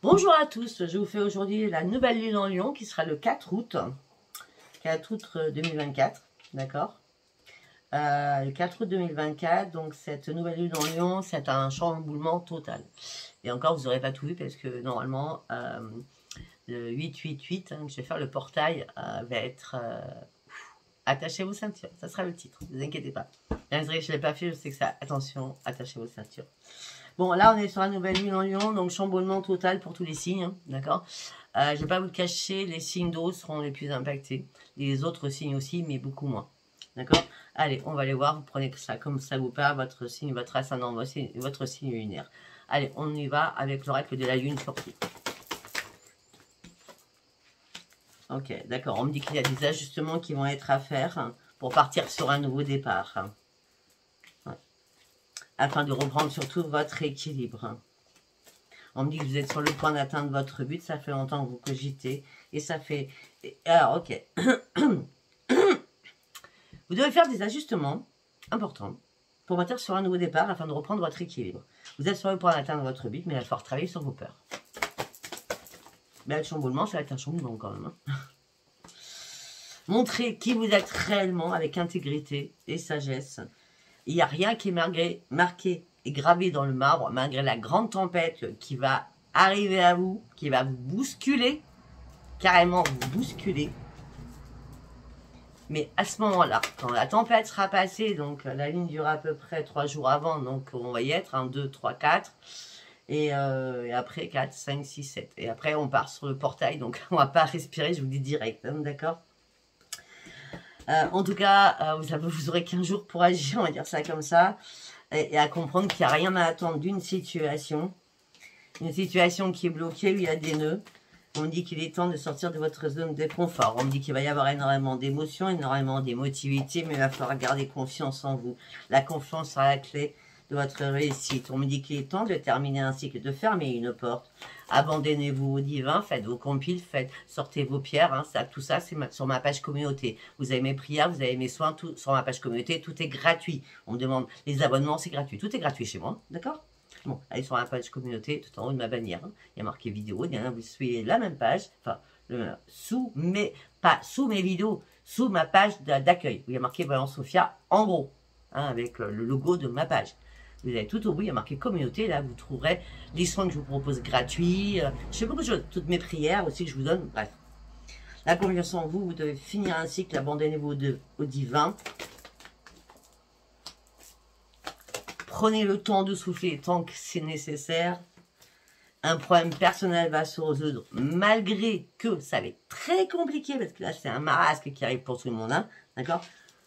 Bonjour à tous, je vous fais aujourd'hui la nouvelle lune en Lion qui sera le 4 août. 4 août 2024, d'accord. Le 4 août 2024, donc cette nouvelle lune en Lion, c'est un chamboulement total. Et encore, vous n'aurez pas tout vu parce que normalement, le 888, que je vais faire le portail, va être attachez vos ceintures. Ça sera le titre, ne vous inquiétez pas. Bien, je ne l'ai pas fait, je sais que ça. Attention, attachez vos ceintures. Bon, là, on est sur la nouvelle lune en Lion, donc chamboulement total pour tous les signes, hein, d'accord. Je ne vais pas vous le cacher, les signes d'eau seront les plus impactés. Les autres signes aussi, mais beaucoup moins. D'accord. Allez, on va aller voir. Vous prenez ça comme ça vous parle, votre signe, votre ascendant, votre signe lunaire. Allez, on y va avec l'oracle de la lune surtout. Ok, d'accord. On me dit qu'il y a des ajustements qui vont être à faire pour partir sur un nouveau départ. Afin de reprendre surtout votre équilibre. On me dit que vous êtes sur le point d'atteindre votre but, ça fait longtemps que vous cogitez, et ça fait... Alors, ok. Vous devez faire des ajustements importants pour partir sur un nouveau départ afin de reprendre votre équilibre. Vous êtes sur le point d'atteindre votre but, mais il va falloir travailler sur vos peurs. Mais le chamboulement, ça va être un chamboulement quand même. Montrez qui vous êtes réellement avec intégrité et sagesse. Il n'y a rien qui est marqué et gravé dans le marbre, malgré la grande tempête qui va arriver à vous, qui va vous bousculer, carrément vous bousculer. Mais à ce moment-là, quand la tempête sera passée, donc la lune durera à peu près 3 jours avant, donc on va y être, 1, 2, 3, 4, et après 4, 5, 6, 7. Et après on part sur le portail, donc on ne va pas respirer, je vous le dis direct, hein, d'accord. En tout cas, vous aurez 15 jours pour agir, on va dire ça comme ça, et à comprendre qu'il n'y a rien à attendre d'une situation. Une situation qui est bloquée, où il y a des nœuds. On me dit qu'il est temps de sortir de votre zone de confort. On me dit qu'il va y avoir énormément d'émotions, énormément d'émotivité, mais il va falloir garder confiance en vous. La confiance sera la clé de votre réussite. On me dit qu'il est temps de terminer un cycle, de fermer une porte. Abandonnez-vous au divin, faites vos compiles, sortez vos pierres. Hein, tout ça, c'est sur ma page communauté. Vous avez mes prières, vous avez mes soins, tout sur ma page communauté. Tout est gratuit. On me demande les abonnements, c'est gratuit. Tout est gratuit chez moi, d'accord? Bon, allez sur la page communauté, tout en haut de ma bannière. Hein. Il y a marqué vidéo. Vous suivez la même page. Enfin, pas sous mes vidéos, sous ma page d'accueil. Il y a marqué Voyance Sophia en gros, hein, avec le logo de ma page. Vous avez tout au bout, il y a marqué communauté. Là, vous trouverez les soins que je vous propose gratuits. Je fais beaucoup de choses. Toutes mes prières aussi que je vous donne. Bref. La confiance en vous, vous devez finir un cycle. Abandonnez-vous au divin. Prenez le temps de souffler tant que c'est nécessaire. Un problème personnel va se résoudre malgré que ça va être très compliqué parce que là, c'est un marasque qui arrive pour tout le monde. Hein, d'accord?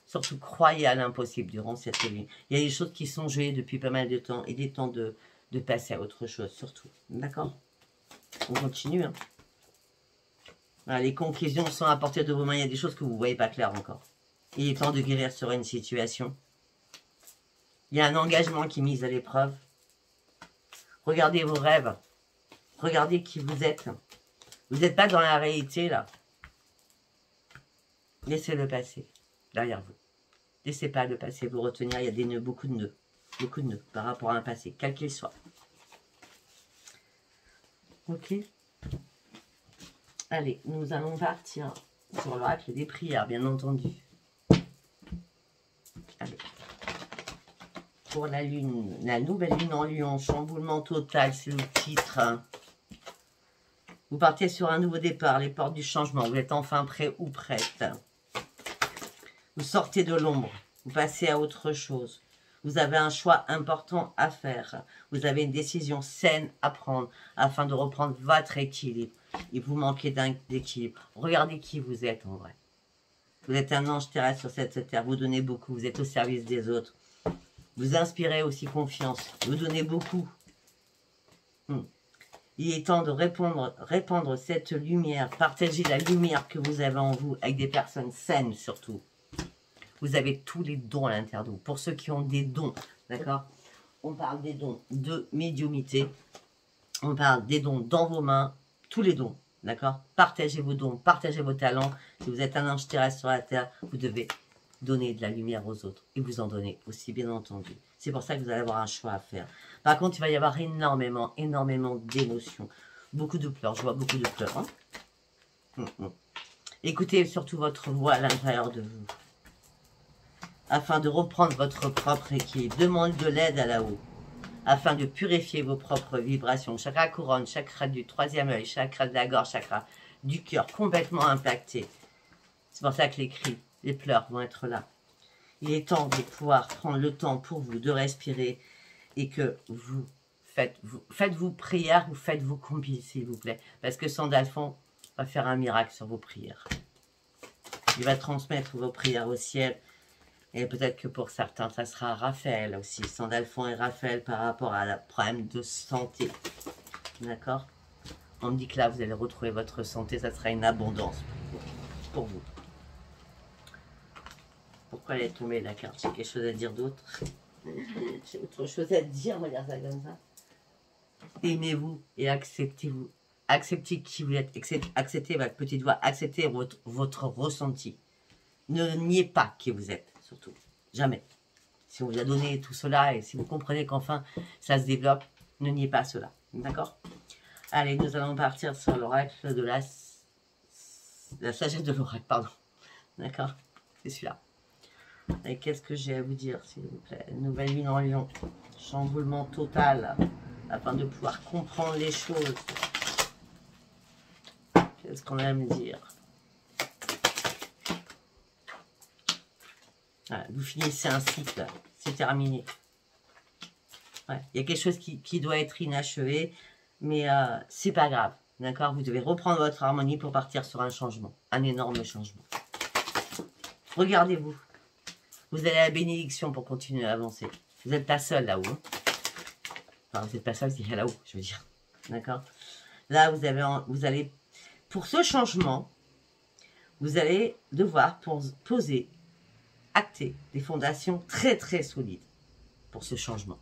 Surtout, croyez à l'impossible durant cette vie. Il y a des choses qui sont jouées depuis pas mal de temps et il est temps de passer à autre chose, surtout. D'accord? On continue. Hein. Voilà, les conclusions sont à portée de vos mains. Il y a des choses que vous ne voyez pas claires encore. Il est temps de guérir sur une situation. Il y a un engagement qui est mis à l'épreuve. Regardez vos rêves. Regardez qui vous êtes. Vous n'êtes pas dans la réalité, là. Laissez-le passer derrière vous. Laissez pas le passé vous retenir. Il y a des nœuds, beaucoup de nœuds. Beaucoup de nœuds par rapport à un passé, quel qu'il soit. Ok. Allez, nous allons partir sur l'oracle des prières, bien entendu. Allez. Pour la lune, la nouvelle lune en Lion, chamboulement total, c'est le titre. Vous partez sur un nouveau départ, les portes du changement. Vous êtes enfin prêt ou prête. Vous sortez de l'ombre, vous passez à autre chose. Vous avez un choix important à faire. Vous avez une décision saine à prendre afin de reprendre votre équilibre. Et vous manquez d'équilibre. Regardez qui vous êtes en vrai. Vous êtes un ange terrestre sur cette terre. Vous donnez beaucoup. Vous êtes au service des autres. Vous inspirez aussi confiance. Vous donnez beaucoup. Il est temps de répandre cette lumière. Partagez la lumière que vous avez en vous avec des personnes saines surtout. Vous avez tous les dons à l'intérieur de vous. Pour ceux qui ont des dons, d'accord? On parle des dons de médiumnité. On parle des dons dans vos mains. Tous les dons, d'accord? Partagez vos dons, partagez vos talents. Si vous êtes un ange terrestre sur la terre, vous devez donner de la lumière aux autres. Et vous en donner aussi, bien entendu. C'est pour ça que vous allez avoir un choix à faire. Par contre, il va y avoir énormément d'émotions. Beaucoup de pleurs, je vois beaucoup de pleurs. Écoutez surtout votre voix à l'intérieur de vous. Afin de reprendre votre propre équilibre. Demandez de l'aide à là-haut. Afin de purifier vos propres vibrations. Chakra couronne, chakra du troisième œil, chakra de la gorge, chakra du cœur complètement impacté. C'est pour ça que les cris, les pleurs vont être là. Il est temps de pouvoir prendre le temps pour vous de respirer et que vous faites vos prières, vous faites vos combis, s'il vous plaît. Parce que Sandalphon va faire un miracle sur vos prières. Il va transmettre vos prières au ciel. Et peut-être que pour certains, ça sera Raphaël aussi. Sandalphon et Raphaël par rapport à la problème de santé. D'accord? On me dit que là, vous allez retrouver votre santé. Ça sera une abondance pour vous. Pourquoi elle est tombée, la carte? J'ai quelque chose à dire d'autre. J'ai autre chose à dire, on va dire ça comme ça. Aimez-vous et acceptez-vous. Acceptez qui vous êtes. Acceptez votre petite voix. Acceptez votre ressenti. Ne niez pas qui vous êtes, surtout. Jamais. Si on vous a donné tout cela et si vous comprenez qu'enfin ça se développe, ne niez pas cela. D'accord? Allez, nous allons partir sur l'oracle de la sagesse de l'oracle, pardon. D'accord? C'est celui-là. Et qu'est-ce que j'ai à vous dire, s'il vous plaît? Nouvelle lune en lion. Chamboulement total. Afin de pouvoir comprendre les choses. Qu'est-ce qu'on a à me dire? Voilà, vous finissez un cycle. C'est terminé. Ouais, il y a quelque chose qui doit être inachevé. Mais c'est pas grave. D'accord? Vous devez reprendre votre harmonie pour partir sur un changement. Un énorme changement. Regardez-vous. Vous avez la bénédiction pour continuer à avancer. Vous n'êtes pas seul là-haut. Hein. Enfin, vous n'êtes pas seul, c'est là-haut, je veux dire. D'accord? Là, vous allez, pour ce changement, vous allez devoir poser, acter des fondations très très solides pour ce changement.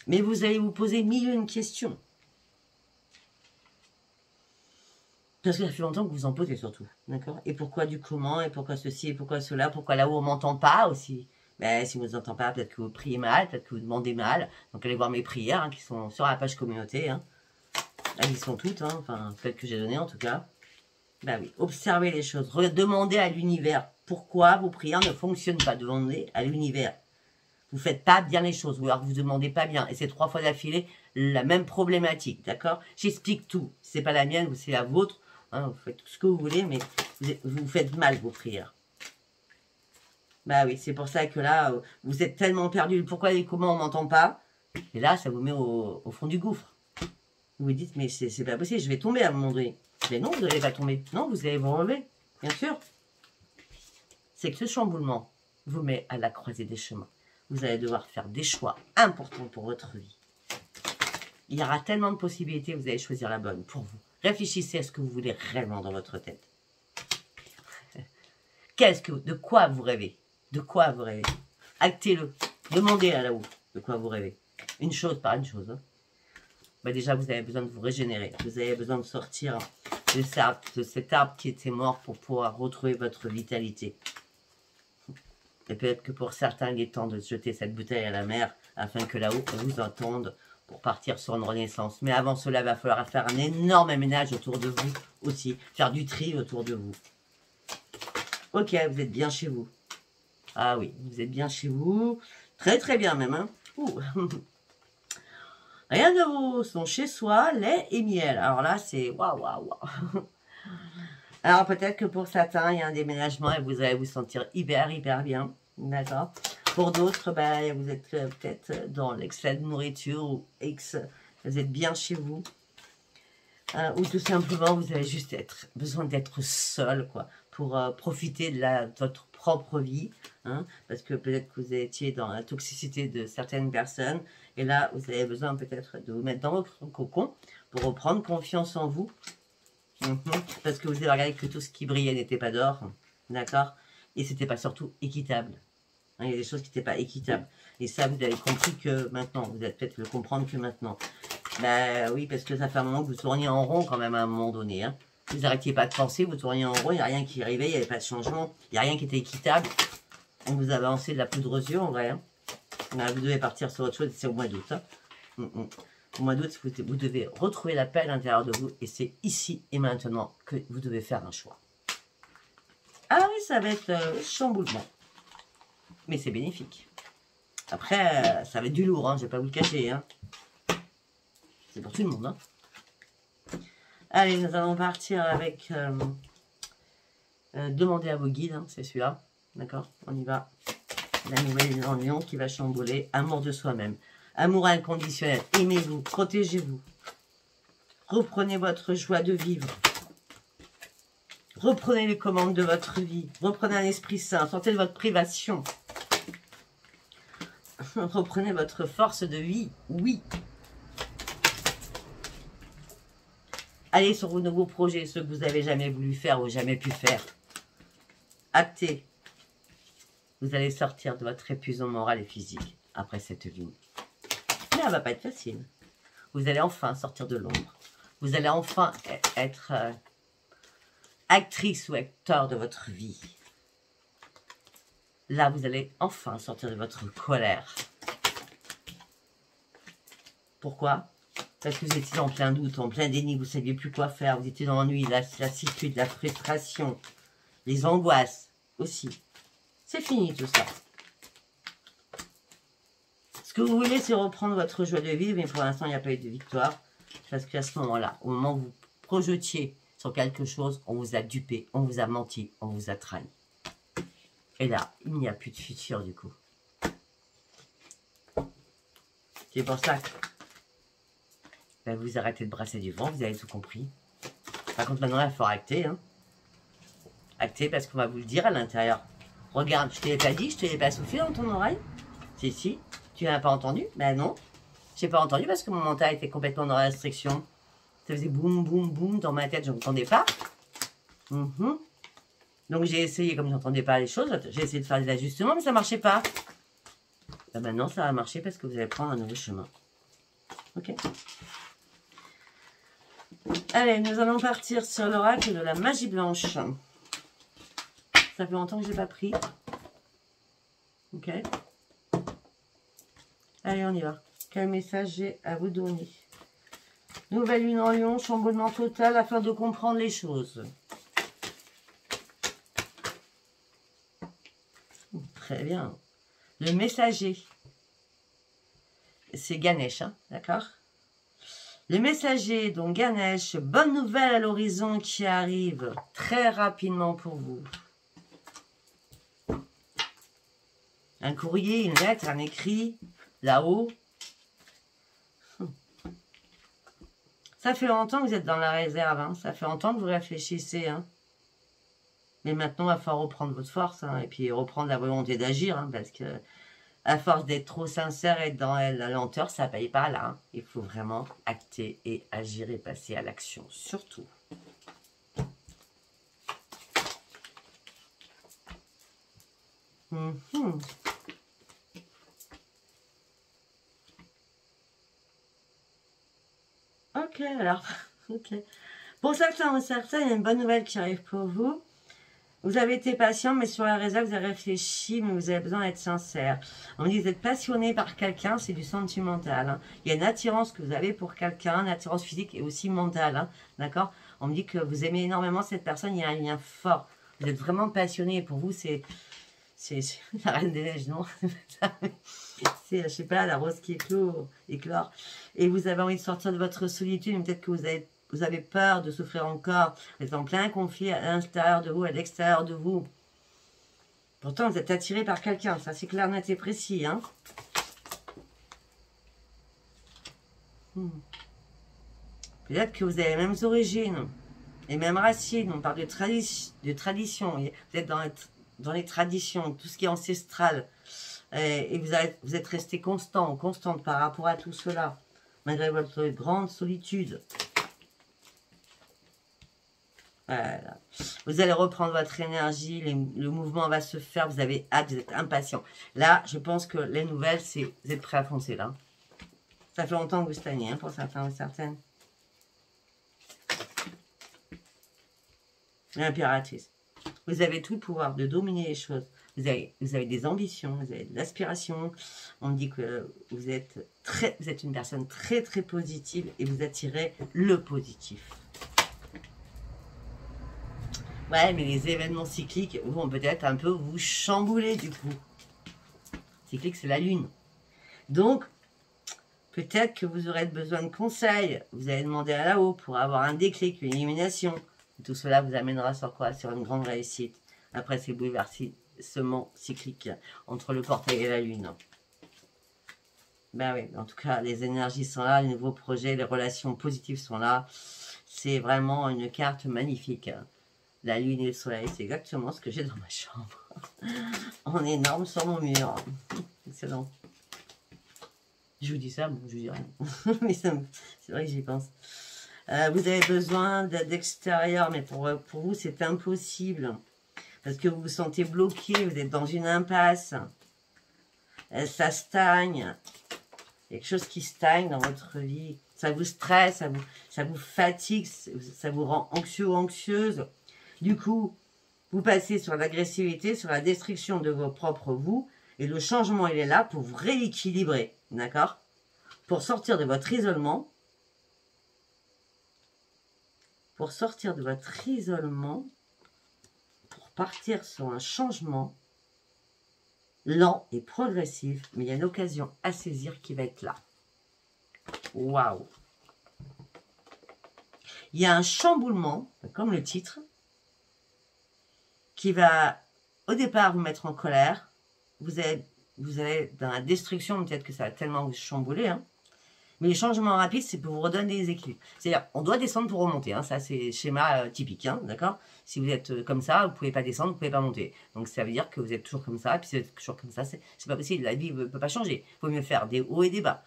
Mais vous allez vous poser mille et une questions. Parce que ça fait longtemps que vous en posez surtout, d'accord? Et pourquoi du comment, et pourquoi ceci, et pourquoi cela, pourquoi là-haut on ne m'entend pas aussi? Ben, si vous ne entendez pas, peut-être que vous priez mal, peut-être que vous demandez mal. Donc allez voir mes prières hein, qui sont sur la page communauté. Hein. Là, ils sont toutes, hein, enfin, celles que j'ai données en tout cas. Ben oui, observez les choses, demandez à l'univers pourquoi vos prières ne fonctionnent pas. Demandez à l'univers. Vous ne faites pas bien les choses, ou alors vous ne demandez pas bien. Et c'est 3 fois d'affilée la même problématique, d'accord? J'explique tout. Si ce n'est pas la mienne ou c'est la vôtre, hein, vous faites tout ce que vous voulez, mais vous faites mal vos prières. Bah oui, c'est pour ça que là, vous êtes tellement perdu. Pourquoi et comment on m'entend pas? Et là, ça vous met au fond du gouffre. Vous vous dites, mais c'est pas possible, je vais tomber à un moment donné. Mais non, vous n'allez pas tomber. Non, vous allez vous relever, bien sûr. C'est que ce chamboulement vous met à la croisée des chemins. Vous allez devoir faire des choix importants pour votre vie. Il y aura tellement de possibilités, vous allez choisir la bonne pour vous. Réfléchissez à ce que vous voulez réellement dans votre tête. De quoi vous rêvez? De quoi vous rêvez? Actez-le. Demandez à là-haut de quoi vous rêvez. Une chose par une chose. Hein. Bah déjà, vous avez besoin de vous régénérer. Vous avez besoin de sortir de cet arbre qui était mort pour pouvoir retrouver votre vitalité. Et peut-être que pour certains, il est temps de jeter cette bouteille à la mer afin que là-haut, on vous entende pour partir sur une renaissance. Mais avant cela, il va falloir faire un énorme ménage autour de vous aussi. Faire du tri autour de vous. Ok, vous êtes bien chez vous. Ah oui, vous êtes bien chez vous. Très très bien même. Hein. Rien de vous sont chez soi, lait et miel. Alors là, c'est waouh, waouh, waouh. Alors peut-être que pour certains, il y a un déménagement et vous allez vous sentir hyper bien. D'accord. Pour d'autres, ben, vous êtes peut-être dans l'excès de nourriture ou vous êtes bien chez vous. Ou tout simplement, vous avez juste besoin d'être seul, quoi, pour profiter de votre propre vie. Hein, parce que peut-être que vous étiez dans la toxicité de certaines personnes. Et là, vous avez besoin peut-être de vous mettre dans votre cocon pour reprendre confiance en vous. Parce que vous avez regardé que tout ce qui brillait n'était pas d'or. D'accord? Et c'était pas surtout équitable. Hein, il y a des choses qui n'étaient pas équitables. Et ça, vous avez compris que maintenant. Vous allez peut-être le comprendre que maintenant. Ben oui, parce que ça fait un moment que vous tourniez en rond quand même à un moment donné. Hein. Vous n'arrêtiez pas de penser, vous tourniez en rond, il n'y a rien qui arrivait, il n'y avait pas de changement, il n'y a rien qui était équitable. On vous a avancé de la poudre aux yeux en vrai. Hein. Là, vous devez partir sur autre chose, c'est au mois d'août. Hein. Au mois d'août, vous devez retrouver la paix à l'intérieur de vous. Et c'est ici et maintenant que vous devez faire un choix. Ah oui, ça va être chamboulement. Mais c'est bénéfique. Après, ça va être du lourd, hein, je ne vais pas vous le cacher. Hein. C'est pour tout le monde. Hein. Allez, nous allons partir avec... demandez à vos guides, hein, c'est celui-là. D'accord, on y va. La nouvelle lune en lion qui va chambouler. Amour de soi-même. Amour inconditionnel. Aimez-vous, protégez-vous. Reprenez votre joie de vivre. Reprenez les commandes de votre vie. Reprenez un esprit sain. Sortez de votre privation. Reprenez votre force de vie. Oui. Allez sur vos nouveaux projets, ceux que vous n'avez jamais voulu faire ou jamais pu faire. Actez. Vous allez sortir de votre épuisement moral et physique après cette lune. Mais elle ne va pas être facile. Vous allez enfin sortir de l'ombre. Vous allez enfin être actrice ou acteur de votre vie. Là, vous allez enfin sortir de votre colère. Pourquoi? Parce que vous étiez en plein doute, en plein déni, vous ne saviez plus quoi faire, vous étiez dans l'ennui, la lassitude, la frustration, les angoisses aussi. C'est fini tout ça. Ce que vous voulez, c'est reprendre votre joie de vivre, mais pour l'instant, il n'y a pas eu de victoire. Parce qu'à ce moment-là, au moment où vous projetiez sur quelque chose, on vous a dupé, on vous a menti, on vous a trahi. Et là, il n'y a plus de futur du coup. C'est pour ça que ben, vous arrêtez de brasser du vent, vous avez tout compris. Par contre, maintenant, il va falloir acter. Hein. Acter parce qu'on va vous le dire à l'intérieur. Regarde, je ne te l'ai pas dit, je ne te l'ai pas soufflé dans ton oreille. Si, tu n'as pas entendu? Ben non, je n'ai pas entendu parce que mon mental était complètement dans la restriction. Ça faisait boum, boum, boum dans ma tête, je n'entendais pas. Donc j'ai essayé, comme je n'entendais pas les choses, j'ai essayé de faire des ajustements, mais ça ne marchait pas. Ben maintenant, ça va marcher parce que vous allez prendre un nouveau chemin. Ok. Allez, nous allons partir sur l'oracle de la magie blanche. Ça fait longtemps que je n'ai pas pris. Ok. Allez, on y va. Quel message j'ai à vous donner? Nouvelle lune en lion, chamboulement total afin de comprendre les choses. Très bien. Le messager, c'est Ganesh, hein, d'accord? Le messager, donc Ganesh, bonne nouvelle à l'horizon qui arrive très rapidement pour vous. Un courrier, une lettre, un écrit, là-haut. Ça fait longtemps que vous êtes dans la réserve, hein. Ça fait longtemps que vous réfléchissez. Hein. Mais maintenant, il va falloir reprendre votre force hein, et puis reprendre la volonté d'agir. Hein, parce que à force d'être trop sincère et dans la lenteur, ça ne paye pas là. Hein. Il faut vraiment acter et agir et passer à l'action, surtout. Ok, alors, ok. Pour certains ou certains, il y a une bonne nouvelle qui arrive pour vous. Vous avez été patient, mais sur la réserve, vous avez réfléchi, mais vous avez besoin d'être sincère. On dit que vous êtes passionné par quelqu'un, c'est du sentimental. Hein. Il y a une attirance que vous avez pour quelqu'un, une attirance physique et aussi mentale. Hein, d'accord? On me dit que vous aimez énormément cette personne, il y a un lien fort. Vous êtes vraiment passionné. Pour vous, c'est la Reine des Neiges, non? C'est, je sais pas, la rose qui éclore. Et vous avez envie de sortir de votre solitude, mais peut-être que vous avez peur de souffrir encore. Vous êtes en plein conflit à l'intérieur de vous, à l'extérieur de vous. Pourtant, vous êtes attiré par quelqu'un. Ça, c'est clair, net et précis. Hein. Peut-être que vous avez les mêmes origines, les mêmes racines. On parle de tradition. Vous êtes dans les traditions, tout ce qui est ancestral. Et vous êtes resté constante par rapport à tout cela, malgré votre grande solitude. Voilà. Vous allez reprendre votre énergie, le mouvement va se faire, vous avez hâte, vous êtes impatient. Là, je pense que les nouvelles, c'est vous êtes prêts à foncer là. Ça fait longtemps que vous stagnez, hein, pour certains ou certaines. L'impératrice. Vous avez tout le pouvoir de dominer les choses. Vous avez des ambitions, vous avez de l'aspiration. On dit que vous êtes une personne très très positive et vous attirez le positif. Ouais, mais les événements cycliques vont peut-être un peu vous chambouler du coup. Cyclique, c'est la lune. Donc, peut-être que vous aurez besoin de conseils. Vous allez demander à là-haut pour avoir un déclic, une illumination. Tout cela vous amènera sur quoi? Sur une grande réussite. Après ces bouleversements cycliques entre le portail et la lune. Ben oui, en tout cas, les énergies sont là, les nouveaux projets, les relations positives sont là. C'est vraiment une carte magnifique. La lune et le soleil, c'est exactement ce que j'ai dans ma chambre. En énorme sur mon mur. Excellent. Je vous dis ça, bon, je vous dis rien. Mais c'est vrai que j'y pense. Vous avez besoin d'aide extérieure, mais pour vous, c'est impossible. Parce que vous vous sentez bloqué, vous êtes dans une impasse. Ça stagne. Il y a quelque chose qui stagne dans votre vie. Ça vous stresse, ça vous fatigue, ça vous rend anxieux ou anxieuse. Du coup, vous passez sur l'agressivité, sur la destruction de vos propres vous. Et le changement, il est là pour vous rééquilibrer. D'accord? Pour sortir de votre isolement. Pour sortir de votre isolement. Pour partir sur un changement lent et progressif. Mais il y a une occasion à saisir qui va être là. Waouh! Il y a un chamboulement, comme le titre, qui va au départ vous mettre en colère. Vous allez dans la destruction, peut-être que ça va tellement vous chambouler. Hein. Mais les changements rapides, c'est pour vous redonner des équilibres. C'est-à-dire, on doit descendre pour remonter. Hein. Ça, c'est schéma typique. Hein, d'accord? Si vous êtes comme ça, vous ne pouvez pas descendre, vous ne pouvez pas monter. Donc, ça veut dire que vous êtes toujours comme ça. Et puis, si vous êtes toujours comme ça, c'est pas possible. La vie ne peut pas changer. Il faut mieux faire des hauts et des bas.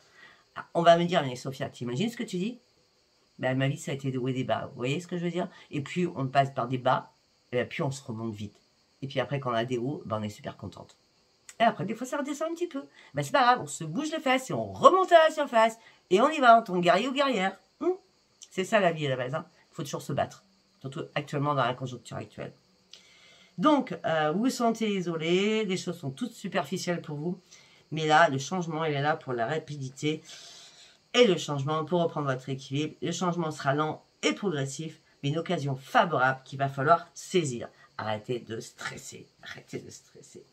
Ah, on va me dire, mais Sophia, t'imagines ce que tu dis? Ben, ma vie, ça a été des hauts et des bas. Vous voyez ce que je veux dire? Et puis, on passe par des bas. Et puis, on se remonte vite. Et puis après, quand on a des hauts, ben, on est super contente. Et après, des fois, ça redescend un petit peu. Ben, c'est pas grave, on se bouge les fesses et on remonte à la surface. Et on y va en tant que guerrier ou guerrière. C'est ça la vie à la base. Il faut toujours se battre. Surtout actuellement dans la conjoncture actuelle. Donc, vous vous sentez isolé. Les choses sont toutes superficielles pour vous. Mais là, le changement, il est là pour la rapidité. Et le changement, pour reprendre votre équilibre. Le changement sera lent et progressif. Mais une occasion favorable qu'il va falloir saisir. Arrêtez de stresser. Arrêtez de stresser.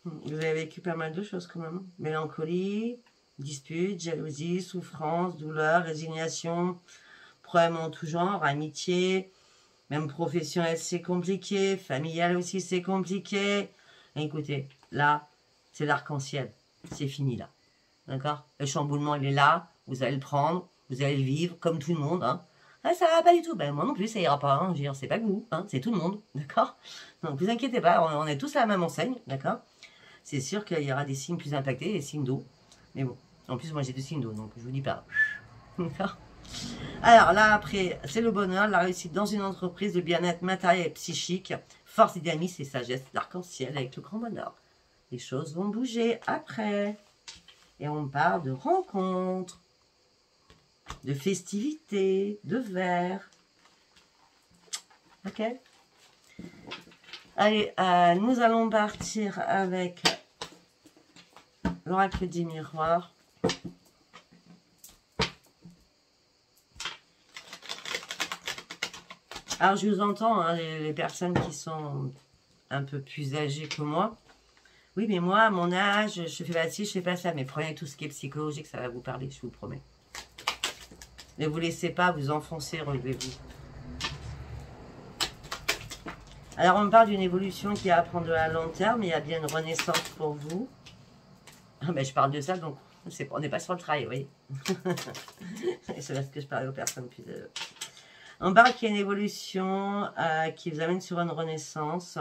Vous avez vécu pas mal de choses quand même. Mélancolie, dispute, jalousie, souffrance, douleur, résignation, problèmes en tout genre, amitié, même professionnel c'est compliqué, familial aussi c'est compliqué. Et écoutez, là, c'est l'arc-en-ciel. C'est fini là. D'accord? Le chamboulement il est là, vous allez le prendre, vous allez le vivre comme tout le monde. Hein. Ah, ça va pas du tout. Ben, moi non plus, ça ira pas. Hein. Je veux dire, c'est pas que vous, hein, c'est tout le monde. D'accord? Donc, vous inquiétez pas, on est tous à la même enseigne. D'accord? C'est sûr qu'il y aura des signes plus impactés, des signes d'eau. Mais bon, en plus, moi j'ai 2 signes d'eau, donc je vous dis pas. D'accord? Alors là, après, c'est le bonheur, la réussite dans une entreprise, le bien-être matériel et psychique, force, dynamisme et sagesse, l'arc-en-ciel avec le grand bonheur. Les choses vont bouger après. Et on parle de rencontres, de festivités, de verres. Ok? Allez, nous allons partir avec l'oracle des miroirs. Alors, je vous entends, hein, les personnes qui sont un peu plus âgées que moi. Oui, mais moi, à mon âge, je fais pas ci, je fais pas ça. Mais prenez tout ce qui est psychologique, ça va vous parler, je vous promets. Ne vous laissez pas vous enfoncer, relevez-vous. Alors, on me parle d'une évolution qui va prendre à long terme. Il y a bien une renaissance pour vous. Ah, ben, je parle de ça, donc on n'est pas sur le travail, vous voyez. C'est parce que je parlais aux personnes plus... On parle qu'il y a une évolution qui vous amène sur une renaissance.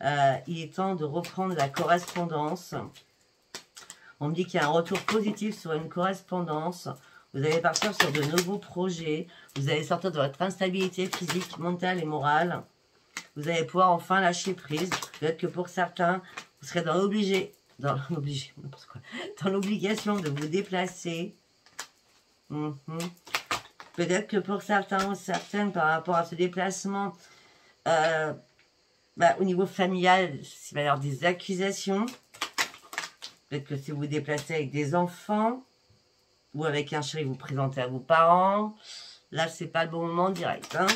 Il est temps de reprendre la correspondance. On me dit qu'il y a un retour positif sur une correspondance. Vous allez partir sur de nouveaux projets. Vous allez sortir de votre instabilité physique, mentale et morale. Vous allez pouvoir enfin lâcher prise. Peut-être que pour certains, vous serez dans l'obligation de vous déplacer. Peut-être que pour certains ou certaines, par rapport à ce déplacement, au niveau familial, il va y avoir des accusations. Peut-être que si vous vous déplacez avec des enfants ou avec un chéri, vous présentez à vos parents. Là, c'est pas le bon moment direct. Hein,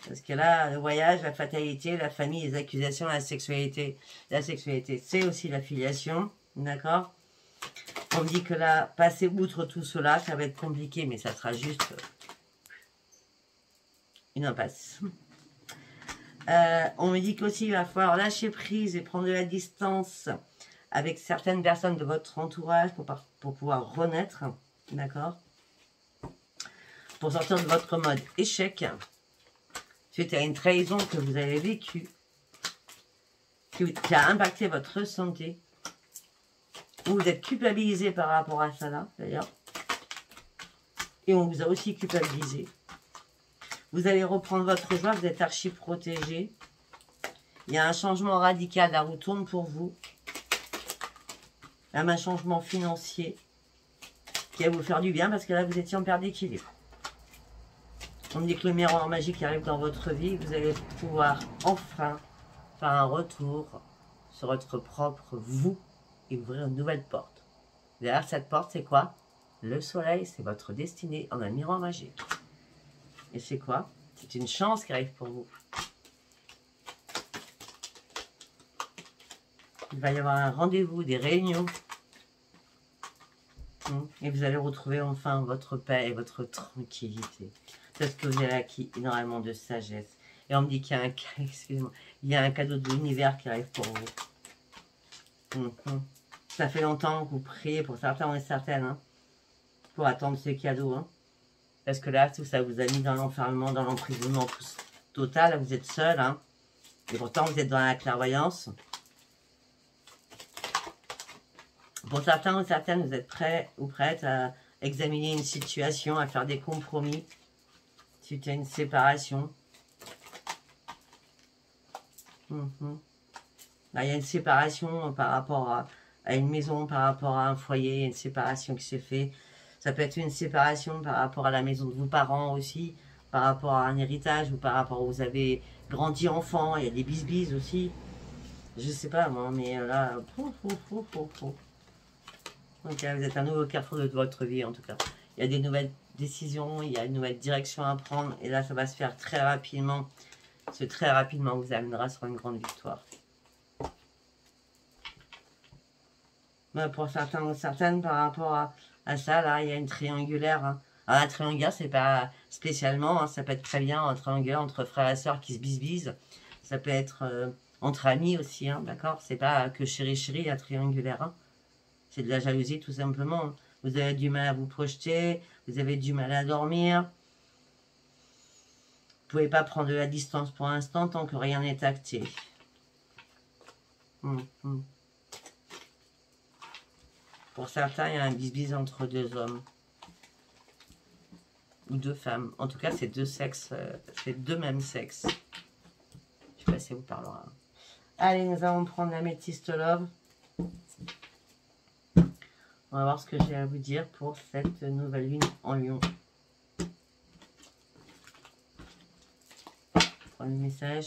parce que là, le voyage, la fatalité, la famille, les accusations, la sexualité. La sexualité, c'est aussi la filiation. D'accord? On me dit que là, passer outre tout cela, ça va être compliqué, mais ça sera juste une impasse. On me dit qu'aussi, il va falloir lâcher prise et prendre de la distance avec certaines personnes de votre entourage pour pouvoir renaître. D'accord? Pour sortir de votre mode échec, suite à une trahison que vous avez vécue, qui a impacté votre santé, ou vous êtes culpabilisé par rapport à ça là, d'ailleurs, et on vous a aussi culpabilisé. Vous allez reprendre votre joie, vous êtes archi protégé. Il y a un changement radical, la roue tourne pour vous. Même un changement financier qui va vous faire du bien parce que là, vous étiez en perte d'équilibre. On me dit que le miroir magique arrive dans votre vie. Vous allez pouvoir enfin faire un retour sur votre propre vous et ouvrir une nouvelle porte. Derrière cette porte, c'est quoi? Le soleil, c'est votre destinée en un miroir magique. Et c'est quoi? C'est une chance qui arrive pour vous. Il va y avoir un rendez-vous, des réunions. Et vous allez retrouver enfin votre paix et votre tranquillité. Parce que vous avez acquis énormément de sagesse. Et on me dit qu'il y a il y a un cadeau de l'univers qui arrive pour vous. Ça fait longtemps que vous priez pour certains et certaines. Hein, pour attendre ce cadeau. Hein. Parce que là, tout ça vous a mis dans l'enfermement, dans l'emprisonnement total. Vous êtes seul. Hein, et pourtant, vous êtes dans la clairvoyance. Pour certains ou certaines, vous êtes prêts ou prêtes à examiner une situation, à faire des compromis suite à une séparation. Là, il y a une séparation par rapport à une maison, par rapport à un foyer, une séparation qui s'est faite. Ça peut être une séparation par rapport à la maison de vos parents aussi, par rapport à un héritage ou par rapport où vous avez grandi enfant. Il y a des bisbises aussi. Je sais pas moi, mais là... Donc là, vous êtes un nouveau carrefour de votre vie en tout cas. Il y a des nouvelles décisions, il y a une nouvelle direction à prendre. Et là, ça va se faire très rapidement. C'est très rapidement vous amènera sur une grande victoire. Pour certains ou certaines, par rapport à ça, là, il y a une triangulaire. Hein. Alors, la triangulaire, c'est pas spécialement, hein, ça peut être très bien un triangulaire entre frères et sœurs qui se bisbisent. Ça peut être entre amis aussi, hein, d'accord? C'est pas que chéri, la triangulaire. Hein. C'est de la jalousie, tout simplement. Vous avez du mal à vous projeter, vous avez du mal à dormir. Vous pouvez pas prendre de la distance pour l'instant tant que rien n'est acté. Pour certains, il y a un bisbise entre deux hommes. Ou deux femmes. En tout cas, c'est deux sexes. C'est deux mêmes sexes. Je sais pas si ça vous parlera. Allez, nous allons prendre l'améthyste love. On va voir ce que j'ai à vous dire pour cette nouvelle lune en Lion. Prends le message.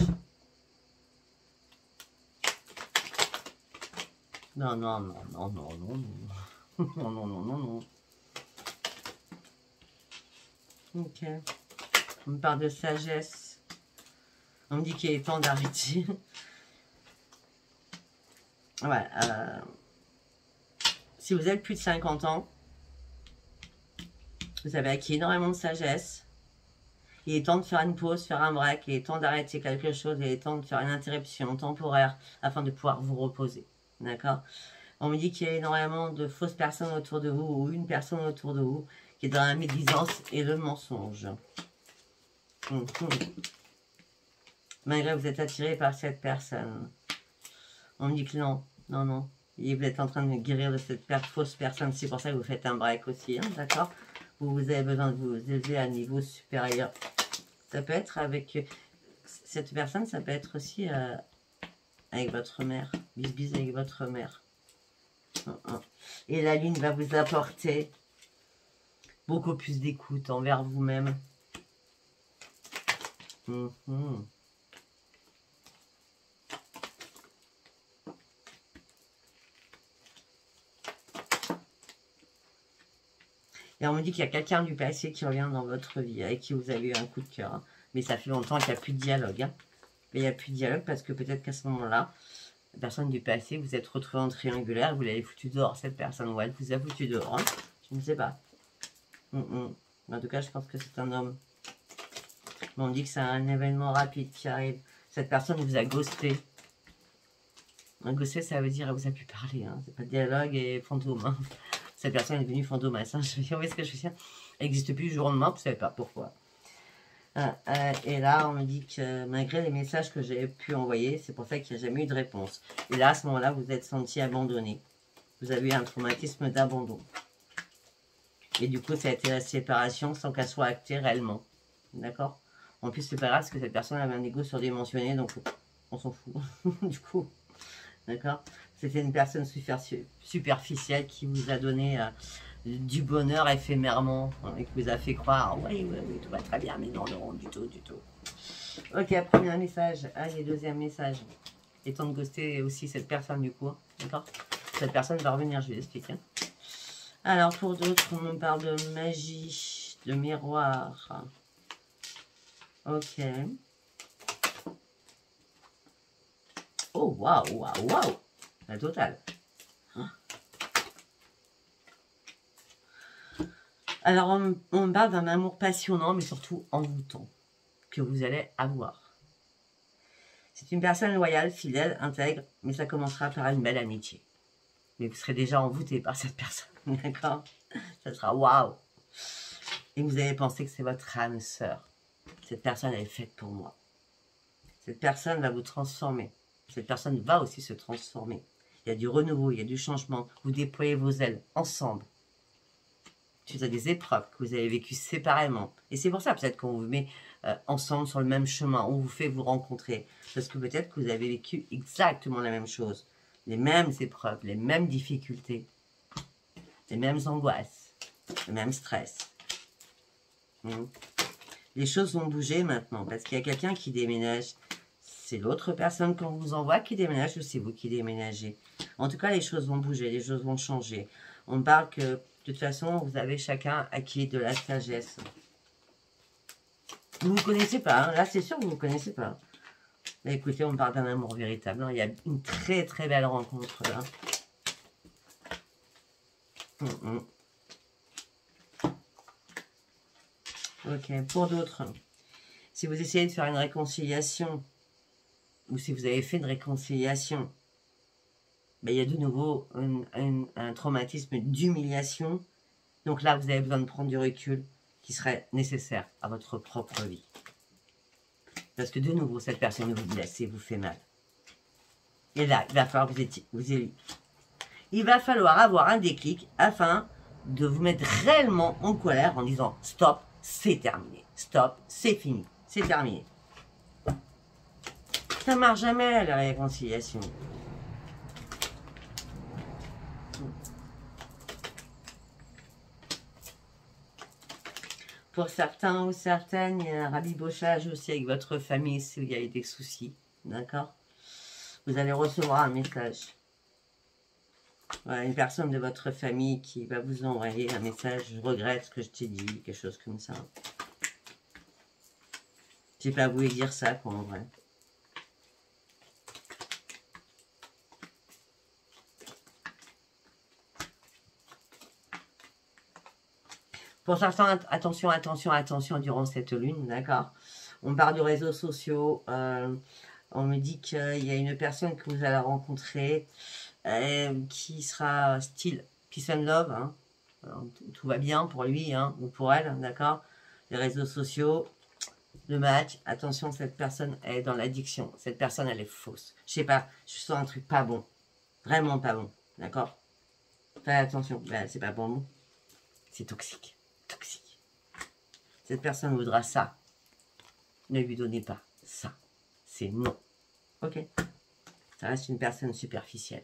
Non, non, non, non, non, non, non. Non, non, non, non, non. Ok. On me parle de sagesse. On me dit qu'il est temps d'arrêter. Ouais. Si vous êtes plus de 50 ans, vous avez acquis énormément de sagesse. Il est temps de faire une pause, faire un break. Il est temps d'arrêter quelque chose. Il est temps de faire une interruption temporaire afin de pouvoir vous reposer. D'accord? On me dit qu'il y a énormément de fausses personnes autour de vous ou une personne autour de vous qui est dans la médisance et le mensonge. Malgré que vous êtes attiré par cette personne. On me dit que non, non, non. Et vous êtes en train de guérir de cette fausse personne. C'est pour ça que vous faites un break aussi, hein, d'accord? Vous avez besoin de vous élever à un niveau supérieur. Ça peut être avec cette personne, ça peut être aussi avec votre mère. Bis avec votre mère. Et la lune va vous apporter beaucoup plus d'écoute envers vous-même. Et on me dit qu'il y a quelqu'un du passé qui revient dans votre vie, avec qui vous avez eu un coup de cœur. Hein. Mais ça fait longtemps qu'il n'y a plus de dialogue. Hein. Mais il n'y a plus de dialogue parce que peut-être qu'à ce moment-là, la personne du passé, vous êtes retrouvé en triangulaire, vous l'avez foutu dehors, cette personne, ou elle vous a foutu dehors. Hein. Je ne sais pas. En tout cas, je pense que c'est un homme. Mais on dit que c'est un événement rapide qui arrive. Cette personne vous a ghosté. Un ghosté, ça veut dire, elle vous a pu parler. Hein. C'est pas dialogue et fantôme. Hein. Cette personne est devenue fantomasse. Hein. Je veux dire, vous voyez ce que je veux dire? Elle n'existe plus du jour au lendemain, vous ne savez pas pourquoi. Et là, on me dit que malgré les messages que j'ai pu envoyer, c'est pour ça qu'il n'y a jamais eu de réponse. Et là, à ce moment-là, vous êtes senti abandonné. Vous avez eu un traumatisme d'abandon. Et du coup, ça a été la séparation sans qu'elle soit actée réellement. D'accord? En plus, c'est pas grave parce que cette personne avait un ego surdimensionné, donc on s'en fout. Du coup, d'accord? C'était une personne superficielle qui vous a donné du bonheur éphémèrement et qui vous a fait croire, oui, tout va très bien, mais non, non, du tout, du tout. Ok, premier message. Allez, deuxième message. Et temps de ghoster aussi cette personne du coup, d'accord? Cette personne va revenir, je vais l'expliquer. Alors, pour d'autres, on me parle de magie, de miroir. Ok. Oh, waouh, waouh, waouh. La totale. Hein? Alors, on me parle d'un amour passionnant, mais surtout envoûtant, que vous allez avoir. C'est une personne loyale, fidèle, intègre, mais ça commencera par une belle amitié. Mais vous serez déjà envoûté par cette personne, d'accord? Ça sera waouh. Et vous allez penser que c'est votre âme sœur. Cette personne, elle est faite pour moi. Cette personne va vous transformer. Cette personne va aussi se transformer. Il y a du renouveau, il y a du changement. Vous déployez vos ailes ensemble. Suite à des épreuves que vous avez vécues séparément. Et c'est pour ça peut-être qu'on vous met ensemble sur le même chemin. On vous fait vous rencontrer. Parce que peut-être que vous avez vécu exactement la même chose. Les mêmes épreuves, les mêmes difficultés. Les mêmes angoisses. Le même stress. Les choses vont bouger maintenant. Parce qu'il y a quelqu'un qui déménage. C'est l'autre personne qu'on vous envoie qui déménage ou c'est vous qui déménagez. En tout cas, les choses vont bouger, les choses vont changer. On parle que, de toute façon, vous avez chacun acquis de la sagesse. Vous ne vous connaissez pas, hein. Là, c'est sûr que vous ne vous connaissez pas. Mais écoutez, on parle d'un amour véritable. Hein. Il y a une très, très belle rencontre, là. Ok, pour d'autres, si vous essayez de faire une réconciliation, ou si vous avez fait une réconciliation, ben, il y a de nouveau un traumatisme d'humiliation. Donc là, vous avez besoin de prendre du recul qui serait nécessaire à votre propre vie. Parce que de nouveau, cette personne vous blesse et vous fait mal. Et là, il va falloir il va falloir avoir un déclic afin de vous mettre réellement en colère en disant « Stop, c'est terminé. Stop, c'est fini. C'est terminé. » Ça ne marche jamais, la réconciliation. Pour certains ou certaines, il y a un rabibochage aussi avec votre famille s'il y a eu des soucis. D'accord? Vous allez recevoir un message. Voilà, une personne de votre famille qui va vous envoyer un message. Je regrette ce que je t'ai dit, quelque chose comme ça. J'ai pas voulu dire ça, quoi, en vrai. Pour certains, attention, attention, attention durant cette lune, d'accord? On parle de réseaux sociaux. On me dit qu'il y a une personne que vous allez rencontrer qui sera style peace and love. Hein. Alors, tout va bien pour lui hein, ou pour elle, d'accord? Les réseaux sociaux, le match. Attention, cette personne est dans l'addiction. Cette personne, elle est fausse. Je sais pas, je sens un truc pas bon. Vraiment pas bon, d'accord? Faites attention, ben, c'est pas bon. C'est toxique. Toxique. Cette personne voudra ça. Ne lui donnez pas ça. C'est non. Ok. Ça reste une personne superficielle.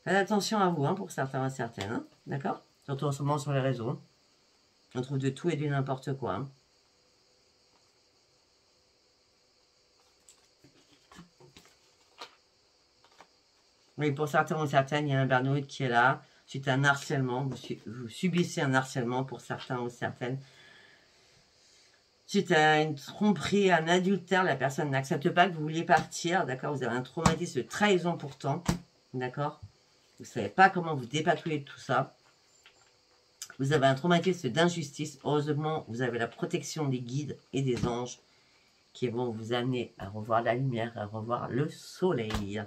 Faites attention à vous, hein, pour certains et certaines. Hein, d'accord? surtout en ce moment sur les réseaux. On trouve de tout et du n'importe quoi. Hein. Oui, pour certains ou certaines, il y a un burn-out qui est là. C'est un harcèlement. Vous subissez un harcèlement pour certains ou certaines. Suite à une tromperie, un adultère, la personne n'accepte pas que vous vouliez partir, d'accord? Vous avez un traumatisme de trahison pourtant, d'accord? Vous ne savez pas comment vous dépatouiller de tout ça. Vous avez un traumatisme d'injustice. Heureusement, vous avez la protection des guides et des anges qui vont vous amener à revoir la lumière, à revoir le soleil.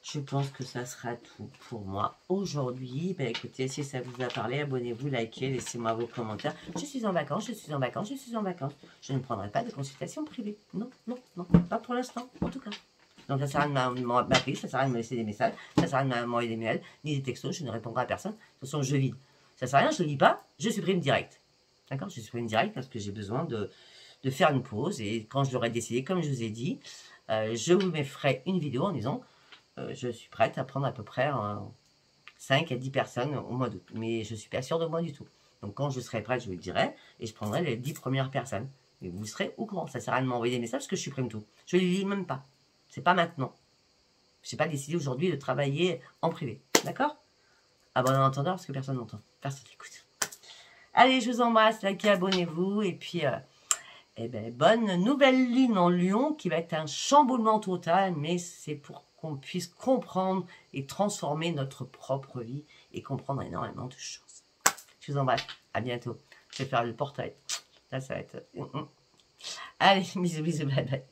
Je pense que ça sera tout pour moi aujourd'hui. Ben, écoutez, si ça vous a parlé, abonnez-vous, likez, laissez-moi vos commentaires. Je suis en vacances, je suis en vacances, je suis en vacances. Je ne prendrai pas de consultation privée. Non, non, non, pas pour l'instant, en tout cas. Donc ça sert à rien de m'appeler, ça sert à rien de me laisser des messages, ça sert à rien de m'envoyer des mails, ni des textos, je ne répondrai à personne. De toute façon, je vide. Ça sert à rien, je ne lis pas, je supprime direct. D'accord? Je supprime direct parce que j'ai besoin de faire une pause. Et quand je l'aurai décidé, comme je vous ai dit, je vous ferai une vidéo en disant... je suis prête à prendre à peu près 5 à 10 personnes au mois d'août. Mais je ne suis pas sûre de moi du tout. Donc quand je serai prête, je vous le dirai. Et je prendrai les 10 premières personnes. Et vous serez au courant. Ça sert à rien de m'envoyer des messages parce que je supprime tout. Je ne les lis même pas. C'est pas maintenant. Je n'ai pas décidé aujourd'hui de travailler en privé. D'accord? À bon entendeur parce que personne n'entend. Personne n'écoute. Allez, je vous embrasse. Likez, abonnez-vous. Et puis... eh ben, bonne nouvelle lune en Lion qui va être un chamboulement total, mais c'est pour qu'on puisse comprendre et transformer notre propre vie et comprendre énormément de choses. Je vous embrasse, à bientôt. Je vais faire le portail. Là, ça va être... Allez, bisous, bisous, bye bye.